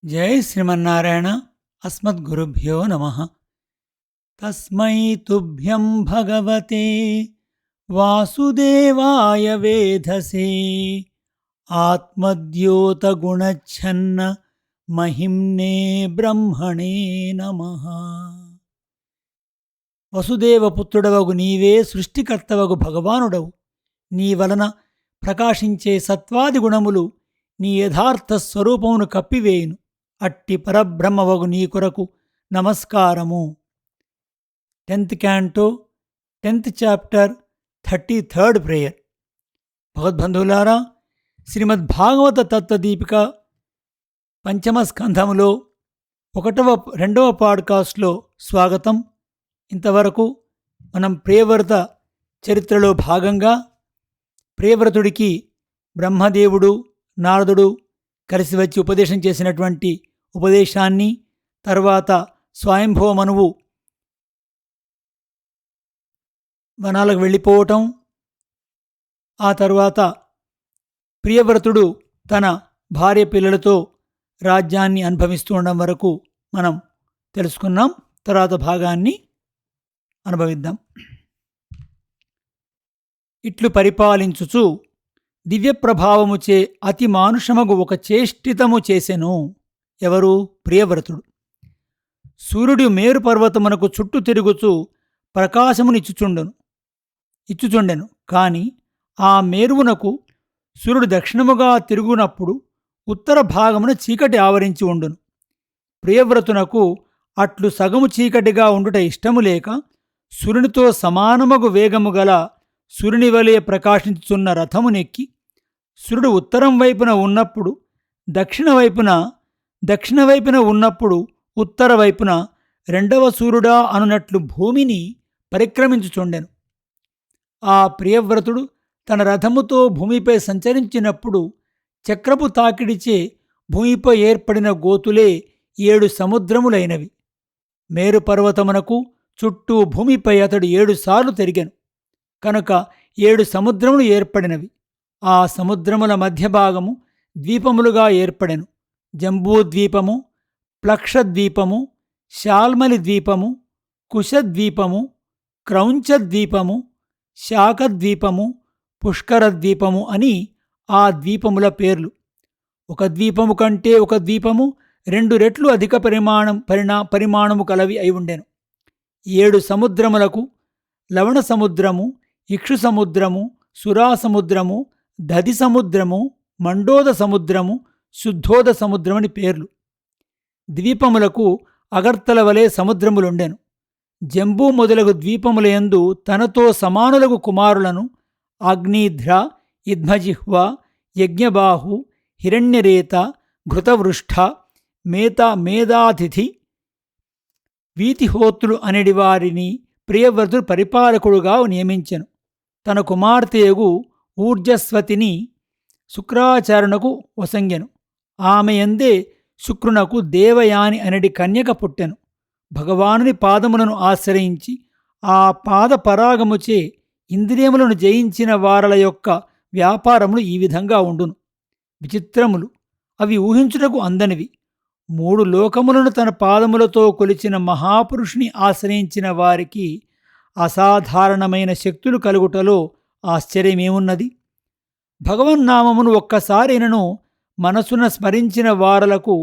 జై శ్రీమన్నారాయణ. అస్మద్గురుభ్యో నమ. తస్మై తుభ్యం భగవతే వాసుదేవాయ వేధసే ఆత్మద్యోతగుణచ్ఛన్న మహిమ్నే బ్రహ్మణే నమ. వసుదేవపుత్రుడవగు నీవే సృష్టికర్తవగు భగవానుడవు. నీ వలన ప్రకాశించే సత్వాది గుణములు నీ యథార్థ స్వరూపమును కప్పివేయును. అట్టి పరబ్రహ్మవగు నీ కొరకు నమస్కారము. 10th Canto 10th Chapter 33rd Prayer. భగవద్బంధువులారా, Srimad Bhagavata తత్వదీపిక పంచమ స్కంధములో 2వ పాడ్కాస్ట్లో స్వాగతం. ఇంతవరకు మనం ప్రియవ్రత చరిత్రలో భాగంగా ప్రియవ్రతుడికి బ్రహ్మదేవుడు నారదుడు కలిసి వచ్చి ఉపదేశం చేసినటువంటి ఉపదేశాన్ని, తర్వాత స్వయంభవ మనువు వనాలకు వెళ్ళిపోవటం, ఆ తర్వాత ప్రియవ్రతుడు తన భార్య పిల్లలతో రాజ్యాన్ని అనుభవిస్తూ ఉండడం వరకు మనం తెలుసుకున్నాం. తర్వాత భాగాన్ని అనుభవిద్దాం. ఇట్లు పరిపాలించుచు దివ్యప్రభావముచే అతి మానుషమగు ఒక చేష్టితము చేసెను. ఎవరు? ప్రియవ్రతుడు. సూర్యుడు మేరు పర్వతమునకు చుట్టూ తిరుగుచు ప్రకాశమునిచ్చుచుండెను. కాని ఆ మేరువునకు సూర్యుడు దక్షిణముగా తిరుగునప్పుడు ఉత్తర భాగమున చీకటి ఆవరించి ఉండును. ప్రియవ్రతునకు అట్లు సగము చీకటిగా ఉండుట ఇష్టము లేక సూర్యునితో సమానమగు వేగము గల సూర్యుని వలె ప్రకాశించుచున్న రథమునెక్కి సూర్యుడు ఉత్తరం వైపున ఉన్నప్పుడు దక్షిణ వైపున ఉన్నప్పుడు ఉత్తర వైపున రెండవ సూర్యుడా అనునట్లు భూమిని పరిక్రమించుచుండెను. ఆ ప్రియవ్రతుడు తన రథముతో భూమిపై సంచరించినప్పుడు చక్రపు తాకిడిచే భూమిపై ఏర్పడిన గోతులే 7 సముద్రములైనవి. మేరు పర్వతమునకు చుట్టూ భూమిపై అతడు 7 సార్లు తిరిగెను. కనుక 7 సముద్రములు ఏర్పడినవి. ఆ సముద్రముల మధ్య భాగము ద్వీపములుగా ఏర్పడెను. జంబూద్వీపము, ప్లక్షద్వీపము, శాల్మలి ద్వీపము, కుశద్వీపము, క్రౌంచద్వీపము, శాకద్వీపము, పుష్కరద్వీపము అని ఆ ద్వీపముల పేర్లు. ఒక ద్వీపము కంటే ఒక ద్వీపము 2 రెట్లు అధిక పరిమాణము కలవి అయి ఉండెను. 7 సముద్రములకు లవణ సముద్రము, ఇక్షు సముద్రము, సురా సముద్రము, దధి సముద్రము, మండోద సముద్రము, శుద్ధోద సముద్రమని పేర్లు. ద్వీపములకు అగర్తల వలె సముద్రములుండెను. జంబూ మొదలగు ద్వీపములయందు తనతో సమానులకు కుమారులను అగ్నిధ్ర, ఇద్మజిహ్వ, యజ్ఞబాహు, హిరణ్యరేత, ఘృతవృష్ఠ, మేధాతిథి, వీతిహోత్రులు అనడి వారిని ప్రియవ్రతుడు పరిపాలకుడుగా నియమించెను. తన కుమార్తెయగు ఊర్జస్వతిని శుక్రాచార్యునకు వసంగెను. ఆమెయందే శుక్రునకు దేవయాని అనడి కన్యక పుట్టెను. భగవానుని పాదములను ఆశ్రయించి ఆ పాద పరాగముచే ఇంద్రియములను జయించిన వారల యొక్క వ్యాపారములు ఈ విధంగా ఉండును. విచిత్రములు, అవి ఊహించుటకు అందనివి. 3 లోకములను తన పాదములతో కొలిచిన మహాపురుషుని ఆశ్రయించిన వారికి అసాధారణమైన శక్తులు కలుగుటలో ఆశ్చర్యమేమున్నది? భగవన్నామమును ఒక్కసారైనను మనసున స్మరించిన వారలకు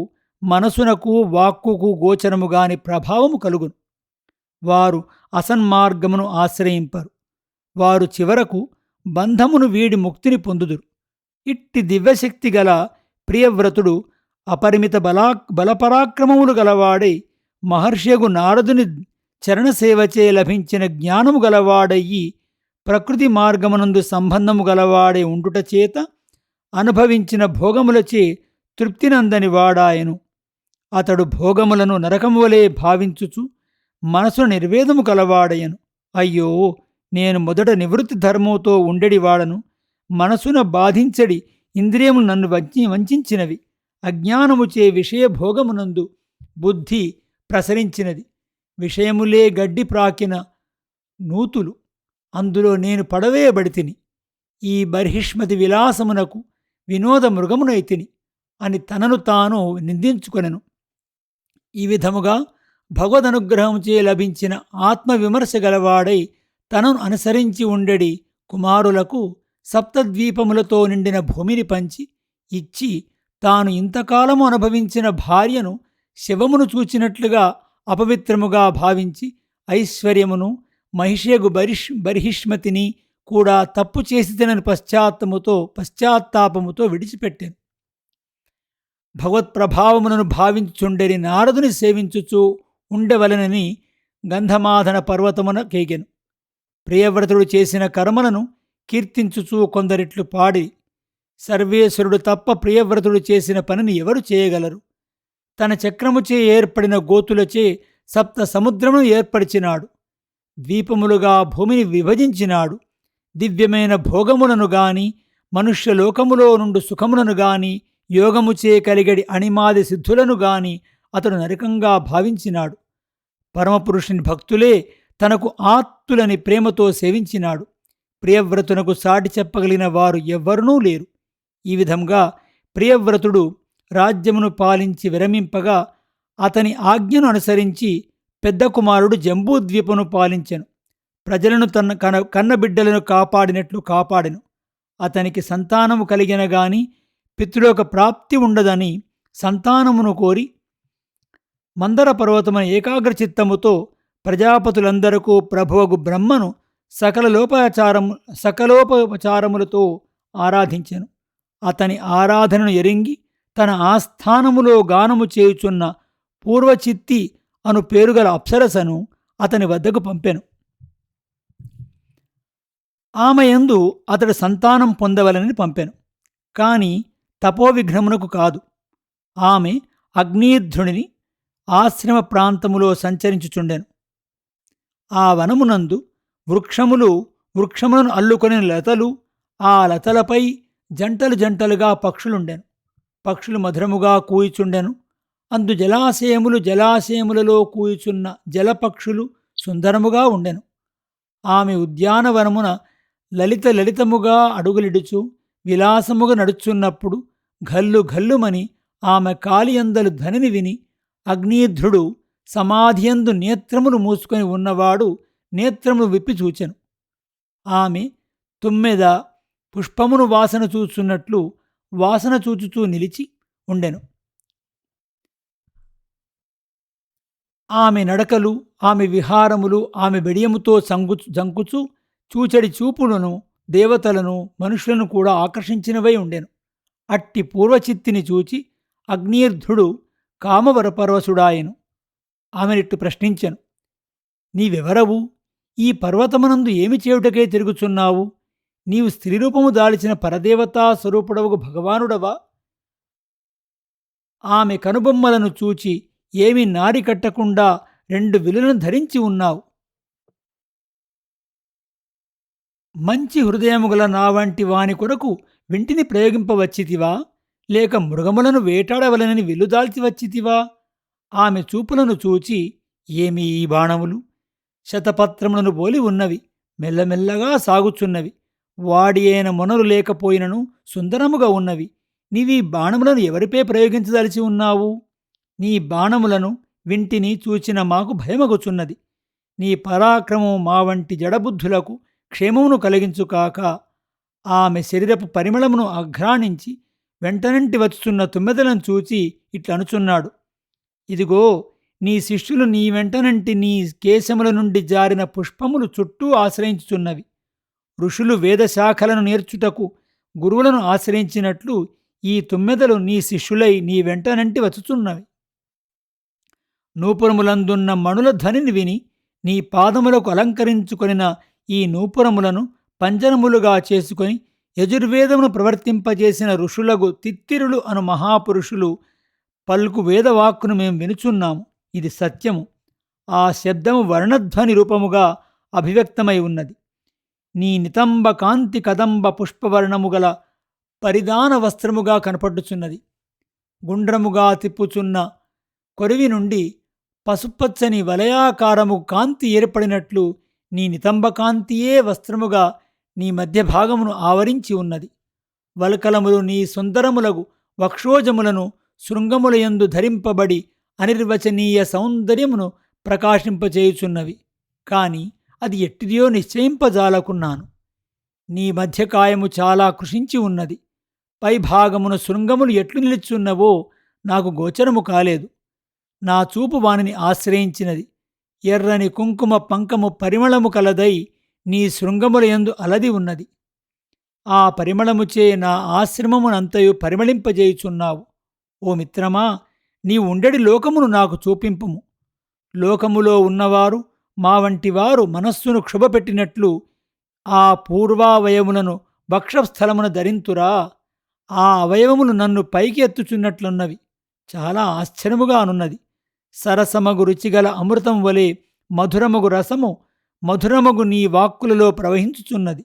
మనసునకు వాక్కుకు గోచరముగాని ప్రభావము కలుగును. వారు అసన్మార్గమును ఆశ్రయింపరు. వారు చివరకు బంధమును వీడి ముక్తిని పొందుదురు. ఇట్టి దివ్యశక్తి గల ప్రియవ్రతుడు అపరిమిత బలపరాక్రమములు గలవాడై మహర్షియగు నారదుని చరణసేవచే లభించిన జ్ఞానము గలవాడయ్యి ప్రకృతి మార్గమునందు సంబంధము గలవాడే ఉండుట చేత అనుభవించిన భోగములచే తృప్తినందని వాడాయను. అతడు భోగములను నరకమువలే భావించుచు మనసును నిర్వేదము కలవాడయను. అయ్యో, నేను మొదట నివృత్తి ధర్మముతో ఉండెడివాడను. మనసున బాధించడి ఇంద్రియములు నన్ను వంచినవి. అజ్ఞానముచే విషయభోగమునందు బుద్ధి ప్రసరించినది. విషయములే గడ్డి ప్రాకిన నూతులు, అందులో నేను పడవేయబడితిని. ఈ బర్హిష్మతి విలాసమునకు వినోద మృగమునైతిని. అని తనను తాను నిందించుకొనెను. ఈ విధముగా భగవదనుగ్రహంచే లభించిన ఆత్మవిమర్శ గలవాడై తనను అనుసరించి ఉండెడి కుమారులకు సప్తద్వీపములతో నిండిన భూమిని పంచి ఇచ్చి తాను ఇంతకాలము అనుభవించిన భార్యను శవమును చూచినట్లుగా అపవిత్రముగా భావించి ఐశ్వర్యమును మహిషేగు బర్హిష్మతిని కూడా తప్పు చేసి తినని పశ్చాత్తాపముతో విడిచిపెట్టాను. భగవత్ప్రభావములను భావించుండెని నారదుని సేవించుచూ ఉండవలనని గంధమాధన పర్వతమున కేగెను. ప్రియవ్రతుడు చేసిన కర్మలను కీర్తించుచూ కొందరిట్లు పాడి, సర్వేశ్వరుడు తప్ప ప్రియవ్రతుడు చేసిన పనిని ఎవరు చేయగలరు? తన చక్రముచే ఏర్పడిన గోతులచే సప్త సముద్రమును ఏర్పరిచినాడు. ద్వీపములుగా భూమిని విభజించినాడు. దివ్యమైన భోగములను గాని మనుష్యలోకములో నుండి సుఖములను గాని యోగముచే కలిగడి అణిమాది సిద్ధులను గాని అతడు నరకంగా భావించినాడు. పరమపురుషుని భక్తులే తనకు ఆత్తులని ప్రేమతో సేవించినాడు. ప్రియవ్రతునకు సాటి చెప్పగలిగిన వారు ఎవ్వరునూ లేరు. ఈ విధంగా ప్రియవ్రతుడు రాజ్యమును పాలించి విరమింపగా అతని ఆజ్ఞను అనుసరించి పెద్ద కుమారుడు జంబూద్వీపమును పాలించెను. ప్రజలను తన కన్నబిడ్డలను కాపాడినట్లు కాపాడెను. అతనికి సంతానము కలిగిన గాని పితృలోక ప్రాప్తి ఉండదని సంతానమును కోరి మందర పర్వతమున ఏకాగ్రచిత్తముతో ప్రజాపతులందరకు ప్రభువగు బ్రహ్మను సకలోపచారములతో ఆరాధించెను. అతని ఆరాధనను ఎరింగి తన ఆస్థానములో గానము చేయుచున్న పూర్వచిత్తి అను పేరుగల అప్సరసను అతని వద్దకు పంపెను. ఆమె యందు అతడు సంతానం పొందవలనని పంపెను. కాని తపోవిఘ్నమునకు కాదు. ఆమె అగ్నిధ్రునిని ఆశ్రమ ప్రాంతములో సంచరించుచుండెను. ఆ వనమునందు వృక్షములను అల్లుకొని లతలు, ఆ లతలపై జంటలు జంటలుగా పక్షులుండెను. పక్షులు మధురముగా కూయిచుండెను. అందు జలాశయములలో కూయుచున్న జలపక్షులు సుందరముగా ఉండెను. ఆమె ఉద్యానవనమున లలితముగా అడుగులిడుచు విలాసముగా నడుచున్నప్పుడు ఘల్లు ఘల్లుమని ఆమె కాలియందలు ధ్వనిని విని అగ్నిధ్రుడు సమాధియందు నేత్రములు మూసుకొని ఉన్నవాడు నేత్రములు విప్పి చూచెను. ఆమె తుమ్మెద పుష్పమును వాసన చూచున్నట్లు వాసన చూచుచూ నిలిచి ఉండెను. ఆమె నడకలు, ఆమె విహారములు, ఆమె బిడియముతో జంకుచు చూచడి చూపులను దేవతలను మనుషులను కూడా ఆకర్షించినవై ఉండెను. అట్టి పూర్వచిత్తిని చూచి అగ్నిర్ధుడు కామవరపరవశుడాయెను. ఆమెనిట్టు ప్రశ్నించెను, నీవెవరవు? ఈ పర్వతమునందు ఏమి చేయుటకై తిరుగుచున్నావు? నీవు స్త్రీరూపము దాల్చిన పరదేవతా స్వరూపుడవగు భగవానుడవా? ఆమె కనుబొమ్మలను చూచి ఏమి నారి కట్టకుండా 2 విలులను ధరించి ఉన్నావు. మంచి హృదయము గల నా వంటి వాని కొరకు వింటిని ప్రయోగింపవచ్చితివా? లేక మృగములను వేటాడవలనని విల్లుదాల్చి వచ్చితివా? ఆమె చూపులను చూచి, ఏమి ఈ బాణములు? శతపత్రములను పోలి ఉన్నవి, మెల్లమెల్లగా సాగుచున్నవి. వాడి అయిన మొనలు లేకపోయినను సుందరముగా ఉన్నవి. నీవీ బాణములను ఎవరిపై ప్రయోగించదలిచి ఉన్నావు? నీ బాణములను వింటిని చూచిన మాకు భయమగుచున్నది. నీ పరాక్రమము మా వంటి జడబుద్ధులకు క్షేమమును కలిగించుకాక. ఆమె శరీరపు పరిమళమును అఘ్రాణించి వెంటనంటి వచ్చుచున్న తుమ్మెదలను చూచి ఇట్లనుచున్నాడు, ఇదిగో నీ శిష్యులు నీ వెంటనంటి నీ కేశముల నుండి జారిన పుష్పములు చుట్టూ ఆశ్రయించుచున్నవి. ఋషులు వేదశాఖలను నేర్చుటకు గురువులను ఆశ్రయించినట్లు ఈ తుమ్మెదలు నీ శిష్యులై నీ వెంటనంటి వచ్చుచున్నవి. నూపురములందున్న మణుల ధ్వనిని విని నీ పాదములకు అలంకరించుకొనిన ఈ నూపురములను పంజరములుగా చేసుకొని యజుర్వేదమును ప్రవర్తింపజేసిన ఋషులగు తిత్తిరులు అను మహాపురుషులు పల్కు వేదవాక్కును మేము వినుచున్నాము. ఇది సత్యము. ఆ శబ్దము వర్ణధ్వని రూపముగా అభివ్యక్తమై ఉన్నది. నీ నితంబ కాంతి కదంబ పుష్పవర్ణము గల పరిధాన వస్త్రముగా కనపడుచున్నది. గుండ్రముగా తిప్పుచున్న కొరివి నుండి పసుపచ్చని వలయాకారము కాంతి ఏర్పడినట్లు నీ నితంబకాంతియే వస్త్రముగా నీ మధ్య భాగమును ఆవరించి ఉన్నది. వల్కలములు నీ సుందరములగు వక్షోజములను శృంగములయందు ధరింపబడి అనిర్వచనీయ సౌందర్యమును ప్రకాశింపచేయుచున్నవి. కాని అది ఎట్టిదియో నిశ్చయింపజాలకున్నాను. నీ మధ్యకాయము చాలా కృషించి ఉన్నది. పైభాగమున శృంగములు ఎట్లు నిలుచున్నవో నాకు గోచరము కాలేదు. నా చూపు వానిని ఆశ్రయించినది. ఎర్రని కుంకుమ పంకము పరిమళము కలదై నీ శృంగములయందు అలది ఉన్నది. ఆ పరిమళముచే నా ఆశ్రమమునంతయు పరిమళింపజేయుచున్నావు. ఓ మిత్రమా, నీ ఉండడి లోకమును నాకు చూపింపుము. లోకములో ఉన్నవారు మా వంటివారు మనస్సును క్షుభపెట్టినట్లు ఆ పూర్వావయములను వక్షస్థలమున ధరింతురా. ఆ అవయవములు నన్ను పైకి ఎత్తుచున్నట్లున్నవి. చాలా ఆశ్చర్యముగానున్నది. సరసమగు రుచిగల అమృతం వలె మధురమగు రసము మధురమగు నీ వాక్కులలో ప్రవహించుచున్నది.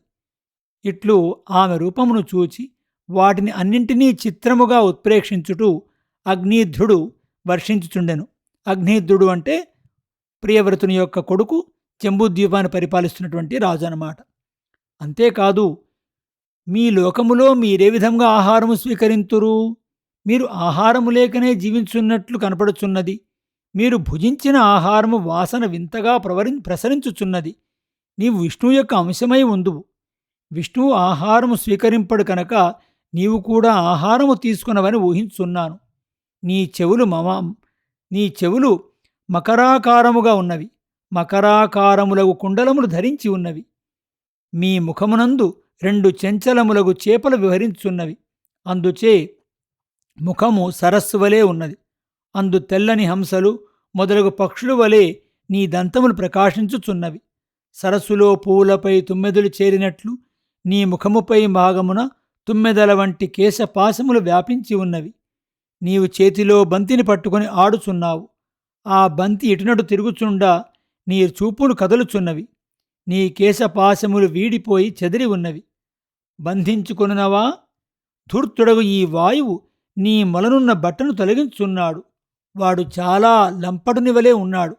ఇట్లు ఆమె రూపమును చూచి వాటిని అన్నింటినీ చిత్రముగా ఉత్ప్రేక్షించుటూ అగ్నిధ్రుడు వర్షించుచుండెను. అగ్నిధ్రుడు అంటే ప్రియవ్రతుని యొక్క కొడుకు, జంబూద్వీపాన్ని పరిపాలిస్తున్నటువంటి రాజు అన్నమాట. అంతేకాదు, మీ లోకములో మీరే విధంగా ఆహారము స్వీకరింతురు? మీరు ఆహారము లేకనే జీవించున్నట్లు కనపడుచున్నది. మీరు భుజించిన ఆహారము వాసన వింతగా ప్రసరించుచున్నది. నీవు విష్ణువు యొక్క అంశమై ఉందువు. విష్ణువు ఆహారము స్వీకరింపడు కనుక నీవు కూడా ఆహారము తీసుకునవని ఊహించున్నాను. నీ చెవులు మకరాకారముగా ఉన్నవి. మకరాకారములగు కుండలములు ధరించి ఉన్నవి. మీ ముఖమునందు 2 చెంచలములగు చేపలు విహరించున్నవి. అందుచే ముఖము సరస్సు వలె ఉన్నది. అందు తెల్లని హంసలు మొదలగు పక్షుల వలె నీ దంతములు ప్రకాశించుచున్నవి. సరస్సులో పూలపై తుమ్మెదలు చేరినట్లు నీ ముఖముపై భాగమున తుమ్మెదల వంటి కేశపాశములు వ్యాపించి ఉన్నవి. నీవు చేతిలో బంతిని పట్టుకొని ఆడుచున్నావు. ఆ బంతి ఇటునటు తిరుగుచుండా నీ చూపులు కదలుచున్నవి. నీ కేశపాశములు వీడిపోయి చెదిరి ఉన్నవి. బంధించుకొనునవా? ధూర్తుడగు ఈ వాయువు నీ మొలనున్న బట్టను తొలగించున్నాడు. వాడు చాలా లంపటుని వలె ఉన్నాడు.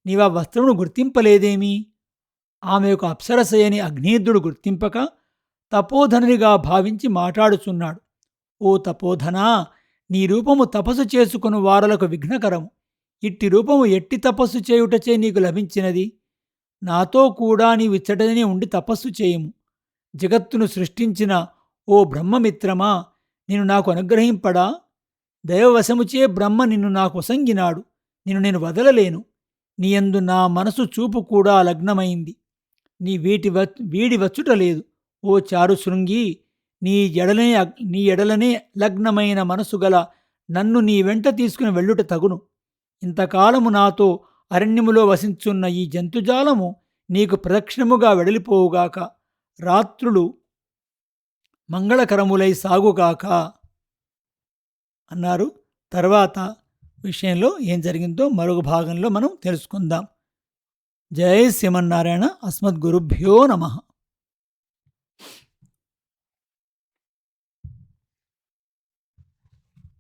నీవా వస్త్రమును గుర్తింపలేదేమీ? ఆమె యొక్క అప్సరసయని అగ్నేయుడు గుర్తింపక తపోధనునిగా భావించి మాట్లాడుచున్నాడు. ఓ తపోధనా, నీ రూపము తపస్సు చేసుకుని వారలకు విఘ్నకరము. ఇట్టి రూపము ఎట్టి తపస్సు చేయుటచే నీకు లభించినది? నాతో కూడా నీవిచ్చటనే ఉండి తపస్సు చేయము. జగత్తును సృష్టించిన ఓ బ్రహ్మమిత్రమా, నిన్ను నాకు అనుగ్రహింపడా? దైవవశముచే బ్రహ్మ నిన్ను నాకు ఒసంగినాడు. నిన్ను నేను వదలలేను. నీయందు నా మనసు చూపు కూడా లగ్నమైంది. నీ వీడి వచ్చుట లేదు. ఓ చారు శృంగి, నీ ఎడలనే లగ్నమైన మనసు గల నన్ను నీ వెంట తీసుకుని వెళ్ళుట తగును. ఇంతకాలము నాతో అరణ్యములో వసించున్న ఈ జంతుజాలము నీకు ప్రదక్షిణముగా వెడలిపోవుగాక. రాత్రులు మంగళకరములై సాగుగాక అన్నారు. తర్వాత విషయంలో ఏం జరిగిందో మరొక భాగంలో మనం తెలుసుకుందాం. జై శ్రీమన్నారాయణ. అస్మద్గురుభ్యో నమః.